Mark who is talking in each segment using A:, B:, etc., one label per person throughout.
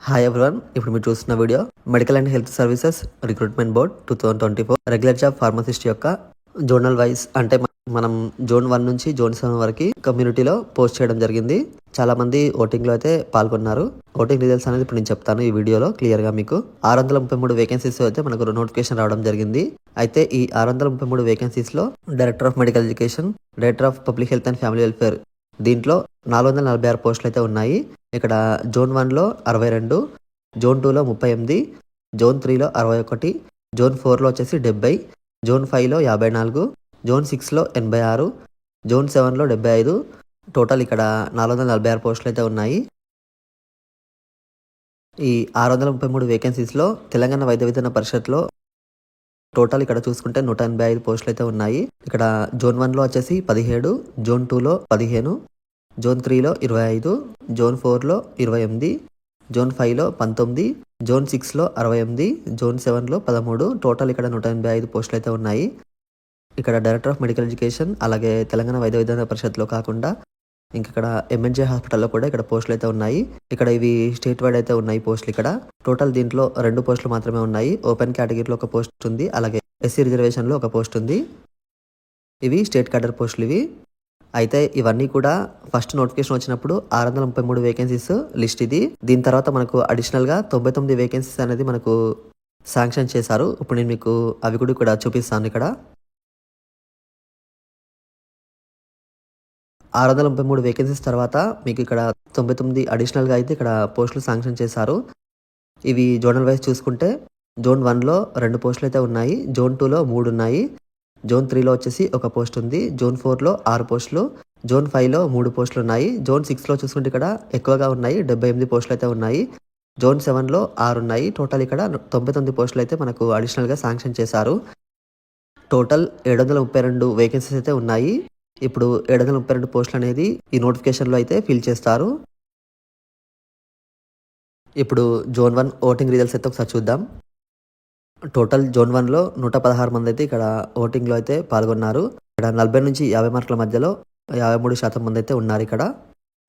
A: Hi everyone, ఇప్పుడు మీరు చూస్తున్న video medical and health services recruitment board 2024 regular job pharmacist యొక్క జోనల్ వైజ్ అంటే మనం జోన్ 1 నుంచి జోన్ 7 వరకు కమ్యూనిటీలో పోస్ట్ చేయడం జరిగింది. చాలా మంది ఓటింగ్ లో అయితే పాల్గొన్నారు. ఓటింగ్ రిజల్ట్స్ అనేది ఇప్పుడు నేను చెప్తాను ఈ వీడియోలో క్లియర్ గా. మీకు 633 వేకెన్సీస్ అయితే మనకు నోటిఫికేషన్ రావడం జరిగింది. అయితే ఈ 633 వేకెన్సీస్ లో director of medical education, director of public health and family welfare దీంట్లో 446 పోస్టులు అయితే ఉన్నాయి. ఇక్కడ జోన్ 1లో 62, జోన్ 2లో 38, జోన్ 3లో 61, జోన్ 4లో వచ్చేసి 70, జోన్ 5లో 54, జోన్ 6లో 86, జోన్ 7లో 75. టోటల్ ఇక్కడ 446 పోస్టులు అయితే ఉన్నాయి. ఈ 633 వేకెన్సీస్లో తెలంగాణ వైద్య విధాన పరిషత్లో టోటల్ ఇక్కడ చూసుకుంటే 185 పోస్టులు అయితే ఉన్నాయి. ఇక్కడ జోన్ 1లో వచ్చేసి 17, జోన్ 2లో 15, జోన్ 3లో 25, జోన్ 4లో 28, జోన్ 5లో 19, జోన్ 6లో 68, జోన్ 7లో 13. టోటల్ ఇక్కడ 185 పోస్టులు అయితే ఉన్నాయి. ఇక్కడ డైరెక్టర్ ఆఫ్ మెడికల్ ఎడ్యుకేషన్ అలాగే తెలంగాణ వైద్య విధాన పరిషత్లో కాకుండా ఇక్కడ ఎంఎన్జే హాస్పిటల్లో కూడా ఇక్కడ పోస్టులు అయితే ఉన్నాయి. ఇక్కడ ఇవి స్టేట్ వైడ్ అయితే ఉన్నాయి పోస్టులు. ఇక్కడ టోటల్ దీంట్లో 2 పోస్టులు మాత్రమే ఉన్నాయి. ఓపెన్ కేటగిరీలో ఒక పోస్ట్ ఉంది, అలాగే ఎస్సీ రిజర్వేషన్లో ఒక పోస్ట్ ఉంది. ఇవి స్టేట్ క్యాడర్ పోస్టులు ఇవి. అయితే ఇవన్నీ కూడా ఫస్ట్ నోటిఫికేషన్ వచ్చినప్పుడు 633 వేకెన్సీస్ లిస్ట్ ఇది. దీని తర్వాత మనకు అడిషనల్గా 99 వేకెన్సీస్ అనేది మనకు శాంక్షన్ చేశారు. ఇప్పుడు నేను మీకు అవి కూడా ఇక్కడ చూపిస్తాను. ఇక్కడ 633 వేకెన్సీస్ తర్వాత మీకు ఇక్కడ 99 అడిషనల్గా అయితే ఇక్కడ పోస్టులు శాంక్షన్ చేశారు. ఇవి జోనల్ వైజ్ చూసుకుంటే జోన్ 1లో 2 పోస్టులు అయితే ఉన్నాయి, జోన్ 2లో 3 ఉన్నాయి, జోన్ 3లో వచ్చేసి ఒక పోస్ట్ ఉంది, జోన్ 4లో 6 పోస్టులు, జోన్ 5లో 3 పోస్టులు ఉన్నాయి, జోన్ 6లో చూసుకుంటే ఇక్కడ ఎక్కువగా ఉన్నాయి, 78 పోస్టులు అయితే ఉన్నాయి, జోన్ 7లో 6 ఉన్నాయి. టోటల్ ఇక్కడ 99 పోస్టులు అయితే మనకు అడిషనల్గా శాంక్షన్ చేశారు. టోటల్ 732 వేకెన్సీస్ అయితే ఉన్నాయి. ఇప్పుడు 732 పోస్టులు అనేది ఈ నోటిఫికేషన్లో అయితే ఫిల్ చేస్తారు. ఇప్పుడు జోన్ 1 ఓటింగ్ రిజల్ట్స్ అయితే ఒకసారి చూద్దాం. టోటల్ జోన్ 1లో 116 మంది అయితే ఇక్కడ ఓటింగ్లో అయితే పాల్గొన్నారు. ఇక్కడ 40 నుంచి 50 మార్కుల మధ్యలో 53% మంది అయితే ఉన్నారు. ఇక్కడ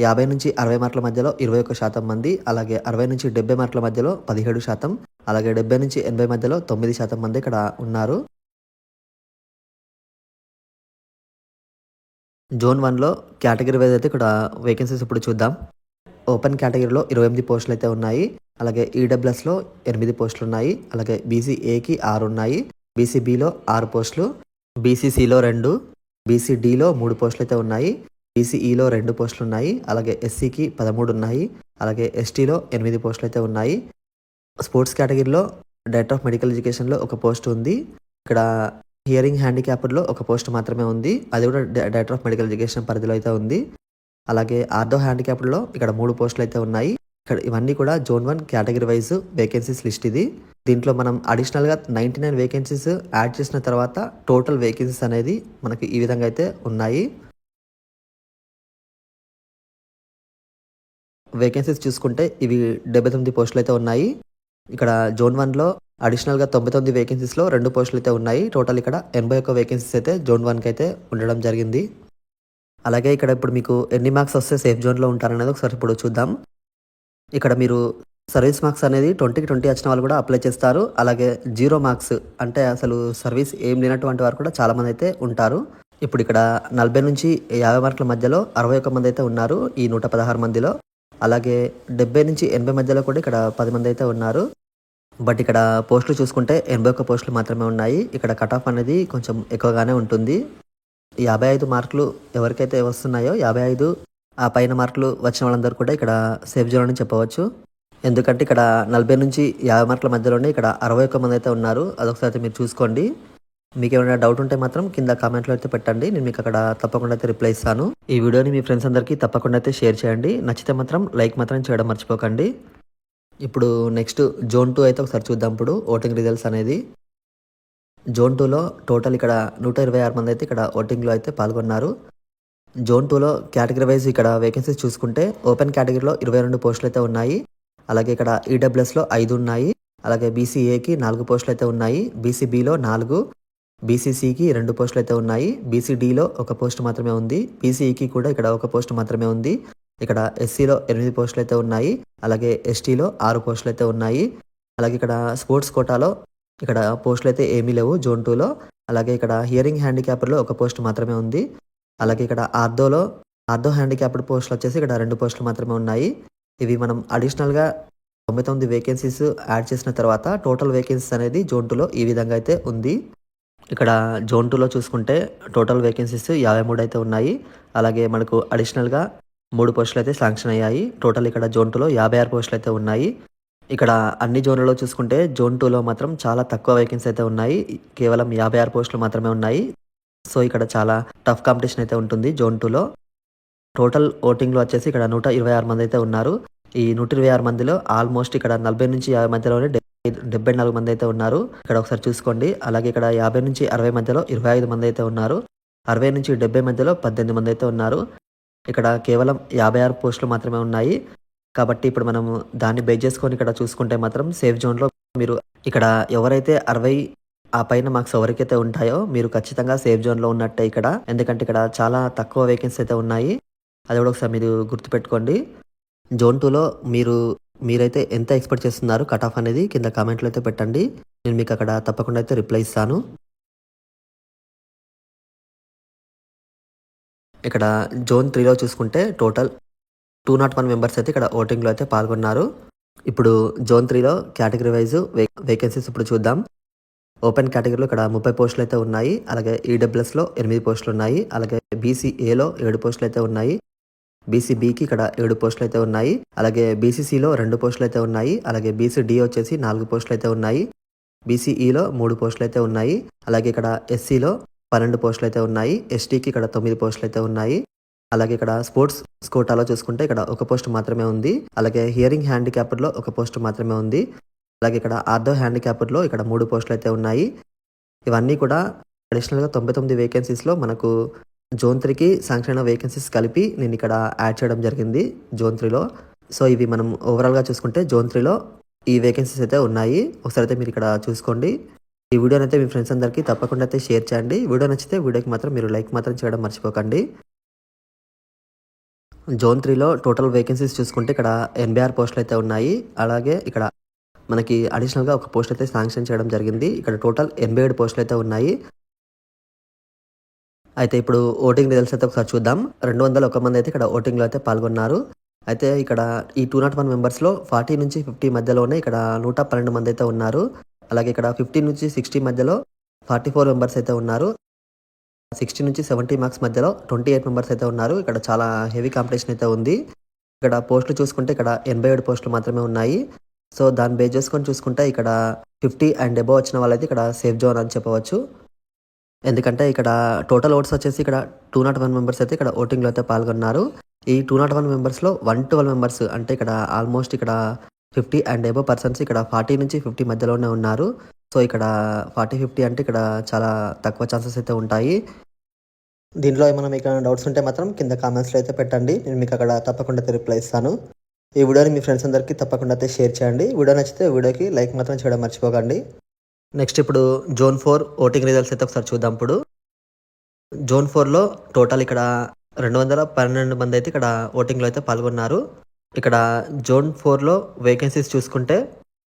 A: 50 నుంచి 60 మార్కుల మధ్యలో 21% మంది, అలాగే 60 నుంచి 70 మార్కుల మధ్యలో 17%, అలాగే 70 నుంచి 80 మధ్యలో 9% మంది ఇక్కడ ఉన్నారు. జోన్ 1లో కేటగిరీ వైజ్ అయితే ఇక్కడ వేకెన్సీస్ ఇప్పుడు చూద్దాం. ఓపెన్ కేటగిరీలో 28 పోస్టులు అయితే ఉన్నాయి, అలాగే ఈడబ్ల్యూఎస్లో 8 పోస్టులు ఉన్నాయి, అలాగే బీసీఏకి 6 ఉన్నాయి, బీసీబీలో 6 పోస్టులు, బీసీసీలో 2, బీసీడీలో 3 పోస్టులు అయితే ఉన్నాయి, బీసీఈలో 2 పోస్టులు ఉన్నాయి, అలాగే ఎస్సీకి 13 ఉన్నాయి, అలాగే ఎస్టీలో 8 పోస్టులు అయితే ఉన్నాయి. స్పోర్ట్స్ కేటగిరీలో డైరెక్టర్ ఆఫ్ మెడికల్ ఎడ్యుకేషన్లో ఒక పోస్ట్ ఉంది. ఇక్కడ హియరింగ్ హ్యాండిక్యాప్డ్లో ఒక పోస్ట్ మాత్రమే ఉంది, అది కూడా డైరెక్టర్ ఆఫ్ మెడికల్ ఎడ్యుకేషన్ పరిధిలో అయితే ఉంది. అలాగే ఆర్థో హ్యాండిక్యాప్డ్లో ఇక్కడ 3 పోస్టులు అయితే ఉన్నాయి. ఇక్కడ ఇవన్నీ కూడా zone 1 category wise vacancies list ఇది. దీంట్లో మనం అడిషనల్గా 99 వేకెన్సీస్ యాడ్ చేసిన తర్వాత టోటల్ వేకెన్సీస్ అనేది మనకి ఈ విధంగా అయితే ఉన్నాయి. వేకెన్సీస్ చూసుకుంటే ఇవి 79 పోస్టులు అయితే ఉన్నాయి. ఇక్కడ జోన్ 1లో అడిషనల్గా 99 వేకెన్సీస్లో 2 పోస్టులు అయితే ఉన్నాయి. టోటల్ ఇక్కడ 81 వేకెన్సీస్ అయితే జోన్ 1కి అయితే ఉండడం జరిగింది. అలాగే ఇక్కడ ఇప్పుడు మీకు ఎన్ని మార్క్స్ వస్తే సేఫ్ జోన్లో ఉంటారనేది ఒకసారి ఇప్పుడు చూద్దాం. ఇక్కడ మీరు సర్వీస్ మార్క్స్ అనేది 20కి 20 వచ్చిన వాళ్ళు కూడా అప్లై చేస్తారు. అలాగే 0 మార్క్స్ అంటే అసలు సర్వీస్ ఏం లేనటువంటి వారు కూడా చాలామంది అయితే ఉంటారు. ఇప్పుడు ఇక్కడ 40 నుంచి 50 మార్కుల మధ్యలో 61 మంది అయితే ఉన్నారు ఈ 116 మందిలో. అలాగే 70 నుంచి 80 మధ్యలో కూడా ఇక్కడ 10 మంది అయితే ఉన్నారు. బట్ ఇక్కడ పోస్టులు చూసుకుంటే 81 పోస్టులు మాత్రమే ఉన్నాయి. ఇక్కడ కట్ ఆఫ్ అనేది కొంచెం ఎక్కువగానే ఉంటుంది. 55 మార్కులు ఎవరికైతే వస్తున్నాయో 55 ఆ పైన మార్కులు వచ్చిన వాళ్ళందరూ కూడా ఇక్కడ సేఫ్ జోన్ అని చెప్పవచ్చు. ఎందుకంటే ఇక్కడ 40 నుంచి 50 మార్కుల మధ్యలోనే ఇక్కడ 61 మంది అయితే ఉన్నారు. అదొకసారి అయితే మీరు చూసుకోండి. మీకు ఏమైనా డౌట్ ఉంటే మాత్రం కింద కామెంట్లో అయితే పెట్టండి, నేను మీకు అక్కడ తప్పకుండా అయితే రిప్లై ఇస్తాను. ఈ వీడియోని మీ ఫ్రెండ్స్ అందరికీ తప్పకుండా అయితే షేర్ చేయండి. నచ్చితే మాత్రం లైక్ మాత్రం చేయడం మర్చిపోకండి. ఇప్పుడు నెక్స్ట్ జోన్ 2 అయితే ఒకసారి చూద్దాం. ఇప్పుడు ఓటింగ్ రిజల్ట్స్ అనేది జోన్ 2లో టోటల్ ఇక్కడ 126 మంది అయితే ఇక్కడ ఓటింగ్లో అయితే పాల్గొన్నారు. జోన్ 2లో కేటగిరీ వైజ్ ఇక్కడ వేకెన్సీస్ చూసుకుంటే ఓపెన్ కేటగిరీలో 22 పోస్టులు అయితే ఉన్నాయి, అలాగే ఇక్కడ ఈడబ్ల్యూఎస్లో 5 ఉన్నాయి, అలాగే బీసీఏకి 4 పోస్టులు అయితే ఉన్నాయి, బీసీబీలో 4, బీసీసీకి 2 పోస్టులు అయితే ఉన్నాయి, బీసీడీలో 1 పోస్ట్ మాత్రమే ఉంది, బీసీఈకి కూడా ఇక్కడ 1 పోస్ట్ మాత్రమే ఉంది, ఇక్కడ ఎస్సీలో 8 పోస్టులు అయితే ఉన్నాయి. అలాగే ఎస్టీలో 6 పోస్టులు అయితే ఉన్నాయి. అలాగే ఇక్కడ స్పోర్ట్స్ కోటాలో ఇక్కడ పోస్టులు అయితే ఏమీ లేవు జోన్ 2లో. అలాగే ఇక్కడ హియరింగ్ హ్యాండిక్యాప్డ్లో ఒక పోస్ట్ మాత్రమే ఉంది. అలాగే ఇక్కడ ఆర్థో హ్యాండిక్యాప్డ్ పోస్టులు వచ్చేసి ఇక్కడ 2 పోస్టులు మాత్రమే ఉన్నాయి. ఇవి మనం అడిషనల్గా 99 వేకెన్సీస్ యాడ్ చేసిన తర్వాత టోటల్ వేకెన్సీస్ అనేది జోన్ 2లో ఈ విధంగా అయితే ఉంది. ఇక్కడ జోన్ 2లో చూసుకుంటే టోటల్ వేకెన్సీస్ 53 అయితే ఉన్నాయి. అలాగే మనకు అడిషనల్గా 3 పోస్టులు అయితే శాంక్షన్ అయ్యాయి. టోటల్ ఇక్కడ జోన్ 2లో 56 పోస్టులు అయితే ఉన్నాయి. ఇక్కడ అన్ని జోన్లలో చూసుకుంటే జోన్ 2లో మాత్రం చాలా తక్కువ వేకెన్సీ అయితే ఉన్నాయి. కేవలం 56 పోస్టులు మాత్రమే ఉన్నాయి. సో ఇక్కడ చాలా టఫ్ కాంపిటీషన్ అయితే ఉంటుంది జోన్ 2లో. టోటల్ ఓటింగ్లో వచ్చేసి ఇక్కడ 126 మంది అయితే ఉన్నారు. ఈ 126 మందిలో ఆల్మోస్ట్ ఇక్కడ 40 నుంచి 50 మధ్యలోనే 74 మంది అయితే ఉన్నారు. ఇక్కడ ఒకసారి చూసుకోండి. అలాగే ఇక్కడ 50 నుంచి 60 మధ్యలో 25 మంది అయితే ఉన్నారు. 60 నుంచి 70 మధ్యలో 18 మంది అయితే ఉన్నారు. ఇక్కడ కేవలం 56 పోస్టులు మాత్రమే ఉన్నాయి. కాబట్టి ఇప్పుడు మనము దాన్ని బేస్ చేసుకొని ఇక్కడ చూసుకుంటే మాత్రం సేఫ్ జోన్లో మీరు ఇక్కడ ఎవరైతే 60 ఆ పైన మార్క్స్ ఎవరికైతే ఉంటాయో మీరు ఖచ్చితంగా సేఫ్ జోన్లో ఉన్నట్టే ఇక్కడ. ఎందుకంటే ఇక్కడ చాలా తక్కువ వేకెన్సీ అయితే ఉన్నాయి. అది కూడా ఒకసారి మీరు గుర్తుపెట్టుకోండి. జోన్ 2లో మీరైతే ఎంత ఎక్స్పెక్ట్ చేస్తున్నారు కట్ ఆఫ్ అనేది కింద కామెంట్లో అయితే పెట్టండి. నేను మీకు అక్కడ తప్పకుండా అయితే రిప్లై ఇస్తాను. ఇక్కడ జోన్ 3లో చూసుకుంటే టోటల్ 201 మెంబర్స్ అయితే ఇక్కడ ఓటింగ్లో అయితే పాల్గొన్నారు. ఇప్పుడు జోన్ 3లో కేటగిరీ వైజ్ వేకెన్సీస్ ఇప్పుడు చూద్దాం. ఓపెన్ కేటగిరీలో ఇక్కడ 30 పోస్టులు అయితే ఉన్నాయి. అలాగే ఈడబ్ల్యూఎస్లో 8 పోస్టులు ఉన్నాయి. అలాగే బీసీఏలో 7 పోస్టులు అయితే ఉన్నాయి. బీసీబీకి ఇక్కడ 7 పోస్టులు అయితే ఉన్నాయి. అలాగే బీసీసీలో 2 పోస్టులు అయితే ఉన్నాయి. అలాగే బీసీడీ వచ్చేసి 4 పోస్టులు అయితే ఉన్నాయి. బీసీఈలో 3 పోస్టులు అయితే ఉన్నాయి. అలాగే ఇక్కడ ఎస్సీలో 12 పోస్టులు అయితే ఉన్నాయి. ఎస్టీకి ఇక్కడ 9 పోస్టులు అయితే ఉన్నాయి. అలాగే ఇక్కడ స్పోర్ట్స్ కోటాలో చూసుకుంటే ఇక్కడ 1 పోస్ట్ మాత్రమే ఉంది. అలాగే హియరింగ్ హ్యాండిక్యాప్డ్లో 1 పోస్ట్ మాత్రమే ఉంది. అలాగే ఇక్కడ ఆర్థో హ్యాండిక్యాప్డ్లో ఇక్కడ 3 పోస్టులు అయితే ఉన్నాయి. ఇవన్నీ కూడా అడిషనల్గా 99 వేకెన్సీస్లో మనకు జోన్ 3కి శాంక్షన్ అయిన వేకెన్సీస్ కలిపి నేను ఇక్కడ యాడ్ చేయడం జరిగింది జోన్ 3లో. సో ఇవి మనం ఓవరాల్గా చూసుకుంటే జోన్ 3లో ఈ వేకెన్సీస్ అయితే ఉన్నాయి. ఒకసారి అయితే మీరు ఇక్కడ చూసుకోండి. ఈ వీడియోని అయితే మీ ఫ్రెండ్స్ అందరికీ తప్పకుండా అయితే షేర్ చేయండి. వీడియో నచ్చితే వీడియోకి మాత్రం మీరు లైక్ మాత్రం చేయడం మర్చిపోకండి. జోన్ 3లో టోటల్ వేకెన్సీస్ చూసుకుంటే ఇక్కడ 86 పోస్టులు అయితే ఉన్నాయి. అలాగే ఇక్కడ మనకి అడిషనల్గా 1 పోస్ట్ అయితే శాంక్షన్ చేయడం జరిగింది. ఇక్కడ టోటల్ 87 పోస్టులు అయితే ఉన్నాయి. అయితే ఇప్పుడు ఓటింగ్ రిజల్ట్స్ అయితే ఒకసారి చూద్దాం. 201 మంది అయితే ఇక్కడ ఓటింగ్లో అయితే పాల్గొన్నారు. అయితే ఇక్కడ ఈ 201 మెంబర్స్లో 40 నుంచి 50 మధ్యలోనే ఇక్కడ 112 మంది అయితే ఉన్నారు. అలాగే ఇక్కడ 50 నుంచి 60 మధ్యలో 44 మెంబర్స్ అయితే ఉన్నారు. 60 నుంచి 70 మార్క్స్ మధ్యలో 28 మెంబర్స్ అయితే ఉన్నారు. ఇక్కడ చాలా హెవీ కాంపిటీషన్ అయితే ఉంది. ఇక్కడ పోస్టులు చూసుకుంటే ఇక్కడ 87 పోస్టులు మాత్రమే ఉన్నాయి. సో దాన్ని బేస్ చేసుకొని చూసుకుంటే ఇక్కడ 50 అండ్ అబోవ్ వచ్చిన వాళ్ళైతే ఇక్కడ సేఫ్ జోన్ అని చెప్పవచ్చు. ఎందుకంటే ఇక్కడ టోటల్ ఓట్స్ వచ్చేసి ఇక్కడ 201 మెంబర్స్ అయితే ఇక్కడ ఓటింగ్లో అయితే పాల్గొన్నారు. ఈ 201 మెంబర్స్లో 112 మెంబర్స్ అంటే ఇక్కడ ఆల్మోస్ట్ ఇక్కడ 50 అండ్ అబోవ్ పర్సన్స్ ఇక్కడ 40 నుంచి 50 మధ్యలోనే ఉన్నారు. సో ఇక్కడ 40-50 అంటే ఇక్కడ చాలా తక్కువ ఛాన్సెస్ అయితే ఉంటాయి. దీంట్లో ఏమైనా మీకు డౌట్స్ ఉంటే మాత్రం కింద కామెంట్స్లో అయితే పెట్టండి. నేను మీకు అక్కడ తప్పకుండా అయితే రిప్లై ఇస్తాను. ఈ వీడియోని మీ ఫ్రెండ్స్ అందరికీ తప్పకుండా అయితే షేర్ చేయండి. వీడియో నచ్చితే వీడియోకి లైక్ మాత్రం చేయడం మర్చిపోకండి. నెక్స్ట్ ఇప్పుడు జోన్ 4 ఓటింగ్ రిజల్ట్స్ అయితే ఒకసారి చూద్దాం. ఇప్పుడు జోన్ 4లో టోటల్ ఇక్కడ 212 మంది అయితే ఇక్కడ ఓటింగ్లో అయితే పాల్గొన్నారు. ఇక్కడ జోన్ 4లో వేకెన్సీస్ చూసుకుంటే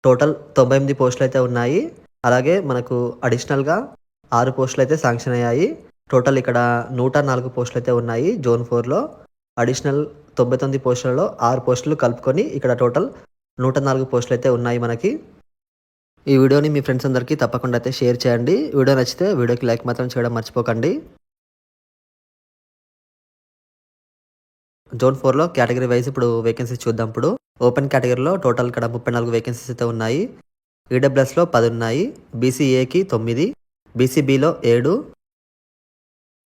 A: టోటల్ 98 పోస్టులు అయితే ఉన్నాయి. అలాగే మనకు అడిషనల్గా 6 పోస్టులు అయితే శాంక్షన్ అయ్యాయి. టోటల్ ఇక్కడ 104 పోస్టులు అయితే ఉన్నాయి జోన్ 4లో. అడిషనల్ 99 పోస్టులలో 6 పోస్టులు కలుపుకొని ఇక్కడ టోటల్ 104 పోస్టులు అయితే ఉన్నాయి మనకి. ఈ వీడియోని మీ ఫ్రెండ్స్ అందరికీ తప్పకుండా అయితే షేర్ చేయండి. వీడియో నచ్చితే వీడియోకి లైక్ మాత్రం చేయడం మర్చిపోకండి. జోన్ 4లో కేటగిరీ వైజ్ ఇప్పుడు వేకెన్సీస్ చూద్దాం. ఇప్పుడు ఓపెన్ కేటగిరీలో టోటల్ ఇక్కడ 34 వేకెన్సీస్ అయితే ఉన్నాయి. ఈడబ్ల్యూఎస్లో 10 ఉన్నాయి. బీసీఏకి 9, బీసీబీలో 7,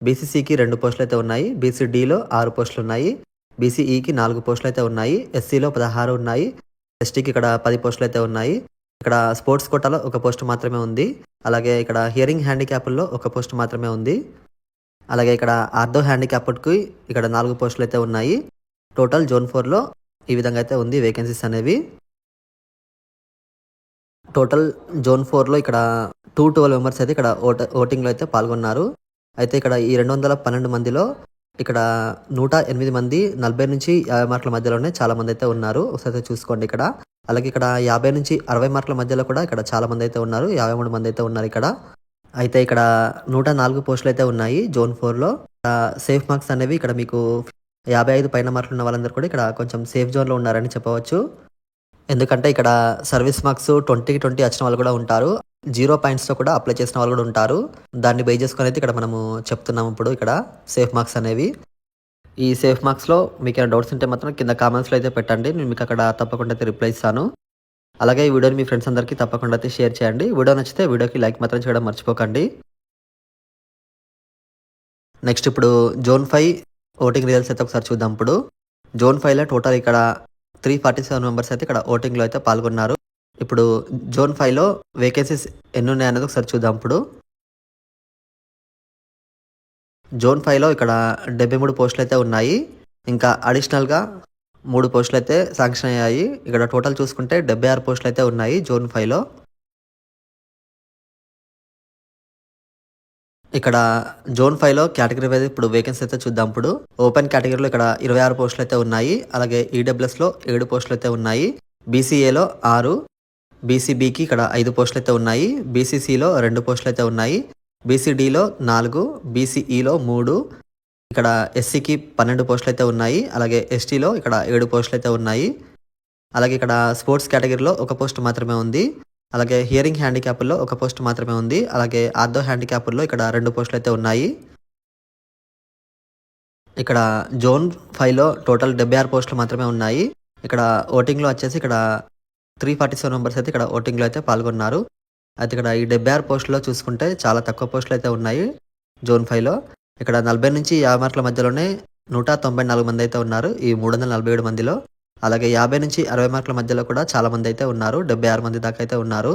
A: బీసీసీకి 2 పోస్టులు అయితే ఉన్నాయి. బీసీడీలో 6 పోస్టులు ఉన్నాయి. బీసీఈకి 4 పోస్టులు అయితే ఉన్నాయి. ఎస్సీలో 16 ఉన్నాయి. ఎస్టీకి ఇక్కడ 10 పోస్టులు అయితే ఉన్నాయి. ఇక్కడ స్పోర్ట్స్ కోటాలో 1 పోస్ట్ మాత్రమే ఉంది. అలాగే ఇక్కడ హియరింగ్ హ్యాండిక్యాప్డ్లో 1 పోస్ట్ మాత్రమే ఉంది. అలాగే ఇక్కడ ఆర్థో హ్యాండిక్యాప్డ్కి ఇక్కడ 4 పోస్టులు అయితే ఉన్నాయి. టోటల్ జోన్ 4లో ఈ విధంగా అయితే ఉంది వేకెన్సీస్ అనేవి. టోటల్ జోన్ 4లో ఇక్కడ 212 మెంబర్స్ అయితే ఇక్కడ ఓటింగ్లో అయితే పాల్గొన్నారు. అయితే ఇక్కడ ఈ 212 మందిలో ఇక్కడ 108 మంది 40-50 మార్కుల మధ్యలోనే చాలా మంది అయితే ఉన్నారు. ఒకసారి చూసుకోండి ఇక్కడ. అలాగే ఇక్కడ 50-60 మార్కుల మధ్యలో కూడా ఇక్కడ చాలా మంది అయితే ఉన్నారు. 53 మంది అయితే ఉన్నారు ఇక్కడ. అయితే ఇక్కడ 104 పోస్టులు అయితే ఉన్నాయి జోన్ 4లో. సేఫ్ మార్క్స్ అనేవి ఇక్కడ మీకు 55 పైన మార్కులు ఉన్న వాళ్ళందరూ కూడా ఇక్కడ కొంచెం సేఫ్ జోన్లో ఉన్నారని చెప్పవచ్చు. ఎందుకంటే ఇక్కడ సర్వీస్ మార్క్స్ 20కి 20 వచ్చిన వాళ్ళు కూడా ఉంటారు. 0 పాయింట్స్తో కూడా అప్లై చేసిన వాళ్ళు కూడా ఉంటారు. దాన్ని బేస్ చేసుకొని అయితే ఇక్కడ మనము చెప్తున్నాము ఇప్పుడు ఇక్కడ సేఫ్ మార్క్స్ అనేవి. ఈ సేఫ్ మార్క్స్లో మీకు ఏమైనా డౌట్స్ ఉంటే మాత్రం కింద కామెంట్స్లో అయితే పెట్టండి. నేను మీకు అక్కడ తప్పకుండా అయితే రిప్లై ఇస్తాను. అలాగే ఈ వీడియోని మీ ఫ్రెండ్స్ అందరికీ తప్పకుండా అయితే షేర్ చేయండి. వీడియో నచ్చితే వీడియోకి లైక్ మాత్రం చేయడం మర్చిపోకండి. నెక్స్ట్ ఇప్పుడు జోన్ 5 ఓటింగ్ రిజల్ట్స్ అయితే ఒకసారి చూద్దాం. ఇప్పుడు జోన్ 5లో టోటల్ ఇక్కడ 347 మెంబర్స్ అయితే ఇక్కడ ఓటింగ్లో అయితే పాల్గొన్నారు. ఇప్పుడు జోన్ 5లో వేకెన్సీస్ ఎన్ని ఉన్నాయనేది ఒకసారి చూద్దాం. ఇప్పుడు జోన్ 5లో ఇక్కడ 73 పోస్టులు అయితే ఉన్నాయి. ఇంకా అడిషనల్గా 3 పోస్టులు అయితే శాంక్షన్ అయ్యాయి. ఇక్కడ టోటల్ చూసుకుంటే 76 పోస్టులు అయితే ఉన్నాయి జోన్ 5లో. ఇక్కడ జోన్ 5లో కేటగిరీ వైజ్ ఇప్పుడు వేకెన్సీ అయితే చూద్దాం. ఇప్పుడు ఓపెన్ కేటగిరీలో ఇక్కడ 26 పోస్టులు అయితే ఉన్నాయి. అలాగే ఈడబ్ల్యూఎస్లో 7 పోస్టులు అయితే ఉన్నాయి. బీసీఏలో 6, బీసీబీకి ఇక్కడ 5 పోస్టులు అయితే ఉన్నాయి. బీసీసీలో 2 పోస్టులు అయితే ఉన్నాయి. బీసీడీలో 4, బీసీఈలో 3, ఇక్కడ ఎస్సీకి 12 పోస్టులు అయితే ఉన్నాయి. అలాగే ఎస్టీలో ఇక్కడ 7 పోస్టులు అయితే ఉన్నాయి. అలాగే ఇక్కడ స్పోర్ట్స్ కేటగిరీలో 1 పోస్ట్ మాత్రమే ఉంది. అలాగే హియరింగ్ హ్యాండిక్యాప్లో 1 పోస్ట్ మాత్రమే ఉంది. అలాగే ఆర్థో హ్యాండిక్యాప్లో ఇక్కడ 2 పోస్టులు అయితే ఉన్నాయి. ఇక్కడ జోన్ 5లో టోటల్ 76 పోస్టులు మాత్రమే ఉన్నాయి. ఇక్కడ ఓటింగ్లో వచ్చేసి ఇక్కడ 347 మెంబర్స్ అయితే ఇక్కడ ఓటింగ్లో అయితే పాల్గొన్నారు. అయితే ఇక్కడ ఈ 76 పోస్టులో చూసుకుంటే చాలా తక్కువ పోస్టులు అయితే ఉన్నాయి జోన్ 5లో. ఇక్కడ 40-50 మార్కుల మధ్యలోనే 194 మంది అయితే ఉన్నారు ఈ 347 మందిలో. అలాగే 50-60 మార్కుల మధ్యలో కూడా చాలా మంది అయితే ఉన్నారు. 76 మంది దాకా అయితే ఉన్నారు.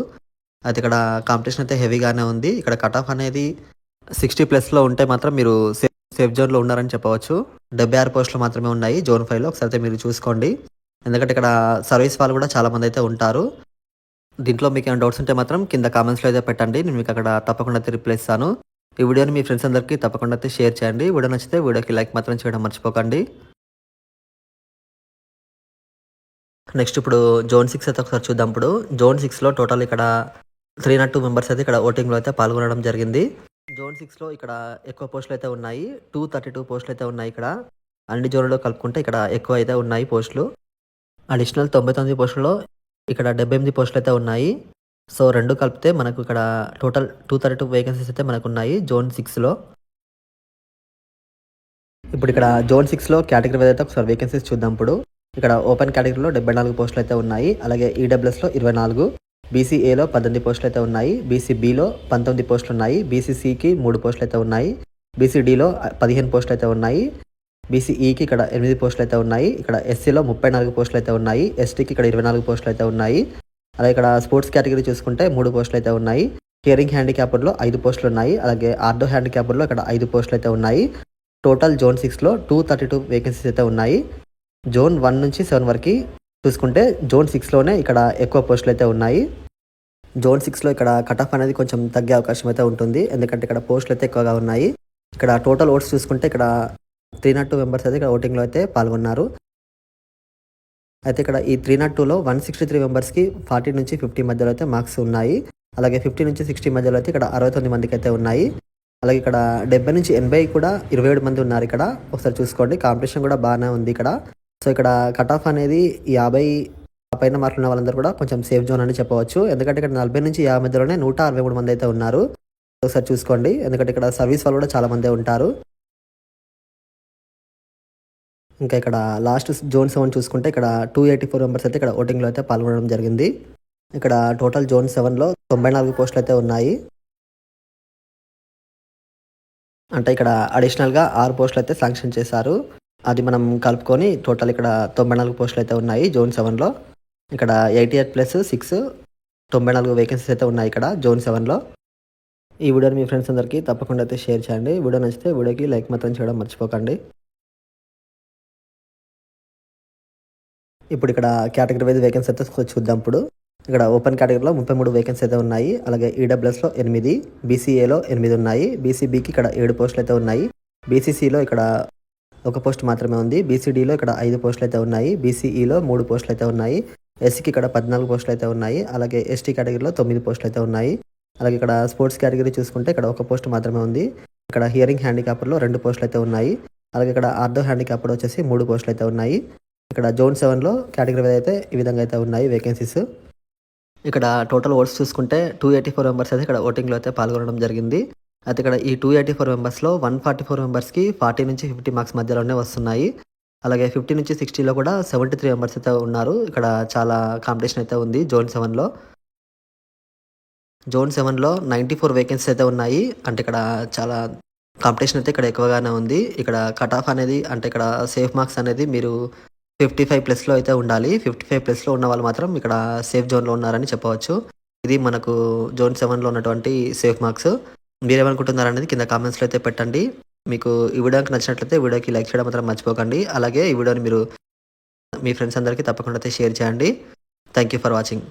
A: అయితే ఇక్కడ కాంపిటీషన్ అయితే హెవీగానే ఉంది. ఇక్కడ కట్ ఆఫ్ అనేది 60+ ఉంటే మాత్రం మీరు సేఫ్ జోన్లో ఉన్నారని చెప్పవచ్చు. 76 పోస్టులు మాత్రమే ఉన్నాయి జోన్ 5లో. ఒకసారి అయితే మీరు చూసుకోండి. ఎందుకంటే ఇక్కడ సర్వీస్ వాళ్ళు కూడా చాలా మంది అయితే ఉంటారు. దీంట్లో మీకు ఏమైనా డౌట్స్ ఉంటే మాత్రం కింద కామెంట్స్లో అయితే పెట్టండి. నేను మీకు అక్కడ తప్పకుండా అయితే రిప్లై ఇస్తాను. ఈ వీడియోని మీ ఫ్రెండ్స్ అందరికీ తప్పకుండా అయితే షేర్ చేయండి. వీడియో నచ్చితే వీడియోకి లైక్ మాత్రం చేయడం మర్చిపోకండి. నెక్స్ట్ ఇప్పుడు జోన్ 6 అయితే ఒకసారి చూద్దాం. ఇప్పుడు జోన్ 6లో టోటల్ ఇక్కడ 302 మెంబర్స్ అయితే ఇక్కడ ఓటింగ్లో అయితే పాల్గొనడం జరిగింది. జోన్ 6లో ఇక్కడ ఎక్కువ పోస్టులు అయితే ఉన్నాయి. 232 పోస్టులు అయితే ఉన్నాయి. ఇక్కడ అన్ని జోన్లలో కలుపుకుంటే ఇక్కడ ఎక్కువ అయితే ఉన్నాయి పోస్టులు. అడిషనల్ 99 పోస్టుల్లో ఇక్కడ 78 పోస్టులు అయితే ఉన్నాయి. సో 2 కలిపితే మనకు ఇక్కడ టోటల్ 232 వేకెన్సీస్ అయితే మనకు ఉన్నాయి జోన్ 6లో. ఇప్పుడు ఇక్కడ జోన్ 6లో కేటగిరీ వైజ్ అయితే ఒకసారి వేకెన్సీస్ చూద్దాం. ఇప్పుడు ఇక్కడ ఓపెన్ కేటగిరీలో 74 పోస్టులు అయితే ఉన్నాయి. అలాగే ఈడబ్ల్యూఎస్లో 24, బీసీఏలో 18 పోస్టులు అయితే ఉన్నాయి. బీసీబీలో 19 పోస్టులు ఉన్నాయి. బీసీసీకి 3 పోస్టులు అయితే ఉన్నాయి. బీసీడీలో 15 పోస్టులు అయితే ఉన్నాయి. బీసీఈకి ఇక్కడ 8 పోస్టులు అయితే ఉన్నాయి. ఇక్కడ ఎస్సీలో 34 పోస్టులు అయితే ఉన్నాయి. ఎస్టీకి ఇక్కడ 24 పోస్టులు అయితే ఉన్నాయి. అలాగే ఇక్కడ స్పోర్ట్స్ కేటగిరీ చూసుకుంటే 3 పోస్టులు అయితే ఉన్నాయి. హియరింగ్ హ్యాండిక్యాప్డ్లో 5 పోస్టులు ఉన్నాయి. అలాగే ఆర్థో హ్యాండిక్యాప్డ్లో ఇక్కడ 5 పోస్టులు అయితే ఉన్నాయి. టోటల్ జోన్ 6లో 232 వేకెన్సీస్ అయితే ఉన్నాయి. జోన్ 1 నుంచి 7 వరకు చూసుకుంటే జోన్ 6లోనే ఇక్కడ ఎక్కువ పోస్టులు అయితే ఉన్నాయి. జోన్ 6లో ఇక్కడ కట్ ఆఫ్ అనేది కొంచెం తగ్గే అవకాశం అయితే ఉంటుంది. ఎందుకంటే ఇక్కడ పోస్టులు అయితే ఎక్కువగా ఉన్నాయి. ఇక్కడ టోటల్ ఓట్స్ చూసుకుంటే ఇక్కడ 302 మెంబర్స్ అయితే ఇక్కడ ఓటింగ్లో అయితే పాల్గొన్నారు. అయితే ఇక్కడ ఈ 302లో 163 మెంబర్స్కి 40 నుంచి 50 మధ్యలో అయితే మార్క్స్ ఉన్నాయి. అలాగే 50 నుంచి 60 మధ్యలో అయితే ఇక్కడ 69 మందికి అయితే ఉన్నాయి. అలాగే ఇక్కడ 70 నుంచి 80 కూడా 27 మంది ఉన్నారు. ఇక్కడ ఒకసారి చూసుకోండి. కాంపిటీషన్ కూడా బాగానే ఉంది ఇక్కడ. సో ఇక్కడ కట్ ఆఫ్ అనేది 50 పైన మార్కులు ఉన్న వాళ్ళందరూ కూడా కొంచెం సేఫ్ జోన్ అని చెప్పవచ్చు. ఎందుకంటే ఇక్కడ 40 నుంచి 50 మధ్యలోనే 163 మంది అయితే ఉన్నారు. ఒకసారి చూసుకోండి. ఎందుకంటే ఇక్కడ సర్వీస్ వాళ్ళు కూడా చాలా మంది ఉంటారు. ఇంకా ఇక్కడ లాస్ట్ జోన్ 7 చూసుకుంటే ఇక్కడ 284 మెంబర్స్ అయితే ఇక్కడ ఓటింగ్లో అయితే పాల్గొనడం జరిగింది. ఇక్కడ టోటల్ జోన్ 7లో 94 పోస్టులు అయితే ఉన్నాయి. అంటే ఇక్కడ అడిషనల్గా 6 పోస్టులు అయితే శాంక్షన్ చేశారు. అది మనం కలుపుకొని టోటల్ ఇక్కడ 94 పోస్టులు అయితే ఉన్నాయి జోన్ 7లో. ఇక్కడ 88+6 94 వేకెన్సీస్ అయితే ఉన్నాయి ఇక్కడ జోన్ 7లో. ఈ వీడియోని మీ ఫ్రెండ్స్ అందరికీ తప్పకుండా అయితే షేర్ చేయండి. వీడియో నచ్చితే వీడియోకి లైక్ మాత్రం చేయడం మర్చిపోకండి. ఇప్పుడు ఇక్కడ కేటగిరీ వైజ్ వేకెన్సీ అయితే చూద్దాం. ఇప్పుడు ఇక్కడ ఓపెన్ కేటగిరీలో 33 వేకెన్సీ అయితే ఉన్నాయి. అలాగే ఈడబ్ల్యూఎస్లో 8, బీసీఏలో 8 ఉన్నాయి. బీసీబీకి ఇక్కడ 7 పోస్టులు అయితే ఉన్నాయి. బీసీసీలో ఇక్కడ ఒక పోస్ట్ మాత్రమే ఉంది. బీసీడీలో ఇక్కడ 5 పోస్టులు అయితే ఉన్నాయి. బీసీఈలో 3 పోస్టులు అయితే ఉన్నాయి. ఎస్సీకి ఇక్కడ 14 పోస్టులు అయితే ఉన్నాయి. అలాగే ఎస్టీ కేటగిరీలో 9 పోస్టులు అయితే ఉన్నాయి. అలాగే ఇక్కడ స్పోర్ట్స్ కేటగిరీ చూసుకుంటే ఇక్కడ ఒక పోస్ట్ మాత్రమే ఉంది. ఇక్కడ హియరింగ్ హ్యాండిక్యాప్డ్‌లో 2 పోస్టులు అయితే ఉన్నాయి. అలాగే ఇక్కడ ఆర్థో హ్యాండిక్యాప్డ్ వచ్చేసి 3 పోస్టులు అయితే ఉన్నాయి. ఇక్కడ జోన్ 7లో కేటగిరీ వైస్ అయితే ఈ విధంగా అయితే ఉన్నాయి వేకెన్సీస్. ఇక్కడ టోటల్ ఓట్స్ చూసుకుంటే 284 మెంబర్స్ అయితే ఇక్కడ ఓటింగ్‌లో అయితే పాల్గొనడం జరిగింది. అయితే ఇక్కడ ఈ 284 మెంబర్స్‌లో 144 మెంబర్స్‌కి 40-50 మార్క్స్ మధ్యలోనే వస్తున్నాయి. అలాగే 50-60లో కూడా 73 మెంబర్స్ అయితే ఉన్నారు. ఇక్కడ చాలా కాంపిటీషన్ అయితే ఉంది జోన్ 7లో. జోన్ 7లో 94 వేకెన్సీస్ అయితే ఉన్నాయి. అంటే ఇక్కడ చాలా కాంపిటీషన్ అయితే ఇక్కడ ఎక్కువగానే ఉంది. ఇక్కడ కట్ ఆఫ్ అనేది అంటే ఇక్కడ సేఫ్ మార్క్స్ అనేది మీరు 55 ప్లస్‌లో అయితే ఉండాలి. 55 ప్లస్‌లో ఉన్న వాళ్ళు మాత్రం ఇక్కడ సేఫ్ జోన్‌లో ఉన్నారని చెప్పవచ్చు. ఇది మనకు జోన్ 7లో ఉన్నటువంటి సేఫ్ మార్క్స్. మీరేమనుకుంటున్నారనేది కింద కామెంట్స్‌లో అయితే పెట్టండి. మీకు ఈ వీడియో గనుక నచ్చినట్లయితే వీడియోకి లైక్ చేయడం మాత్రం మర్చిపోకండి. అలాగే ఈ వీడియోని మీరు మీ ఫ్రెండ్స్ అందరికీ తప్పకుండా అయితే షేర్ చేయండి. Thank you for watching.